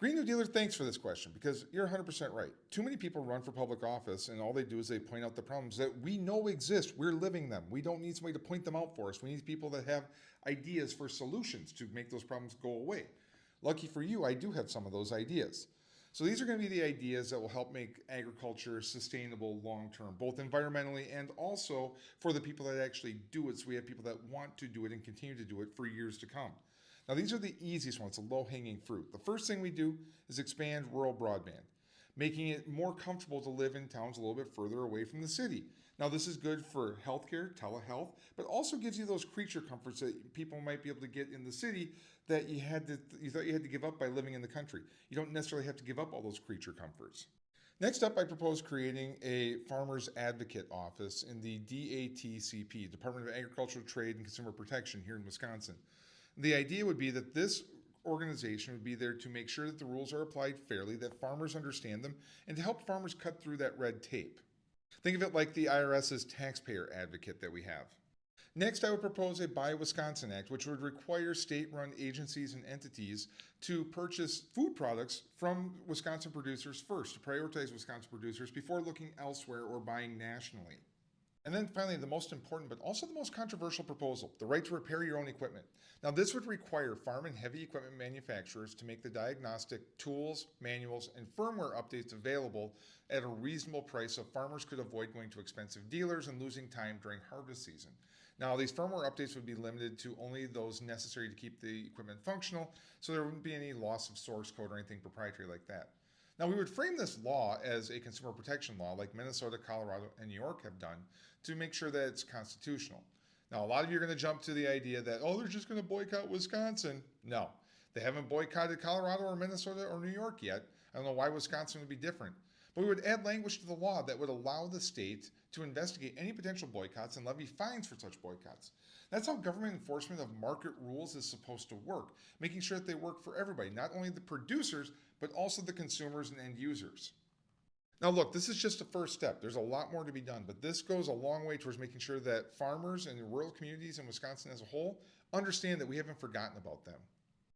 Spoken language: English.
Green New Dealer, thanks for this question because you're 100% right. Too many people run for public office and all they do is they point out the problems that we know exist. We're living them. We don't need somebody to point them out for us. We need people that have ideas for solutions to make those problems go away. Lucky for you, I do have some of those ideas. So these are going to be the ideas that will help make agriculture sustainable long term, both environmentally and also for the people that actually do it. So we have people that want to do it and continue to do it for years to come. Now, these are the easiest ones, the low hanging fruit. The first thing we do is expand rural broadband, making it more comfortable to live in towns a little bit further away from the city. Now, this is good for healthcare, telehealth, but also gives you those creature comforts that people might be able to get in the city that you thought you had to give up by living in the country. You don't necessarily have to give up all those creature comforts. Next up, I propose creating a farmers advocate office in the DATCP, Department of Agricultural Trade and Consumer Protection here in Wisconsin. The idea would be that this organization would be there to make sure that the rules are applied fairly, that farmers understand them, and to help farmers cut through that red tape. Think of it like the IRS's taxpayer advocate that we have. Next, I would propose a Buy Wisconsin Act, which would require state run agencies and entities to purchase food products from Wisconsin producers first, to prioritize Wisconsin producers before looking elsewhere or buying nationally. And then finally, the most important, but also the most controversial proposal, the right to repair your own equipment. Now, this would require farm and heavy equipment manufacturers to make the diagnostic tools, manuals, and firmware updates available at a reasonable price so farmers could avoid going to expensive dealers and losing time during harvest season. Now, these firmware updates would be limited to only those necessary to keep the equipment functional, so there wouldn't be any loss of source code or anything proprietary like that. Now, we would frame this law as a consumer protection law like Minnesota, Colorado, and New York have done to make sure that it's constitutional. Now, a lot of you are going to jump to the idea that, oh, they're just going to boycott Wisconsin. No, they haven't boycotted Colorado or Minnesota or New York yet. I don't know why Wisconsin would be different. But we would add language to the law that would allow the state to investigate any potential boycotts and levy fines for such boycotts. That's how government enforcement of market rules is supposed to work, making sure that they work for everybody, not only the producers, but also the consumers and end users. Now, look, this is just a first step. There's a lot more to be done, but this goes a long way towards making sure that farmers and rural communities in Wisconsin as a whole understand that we haven't forgotten about them.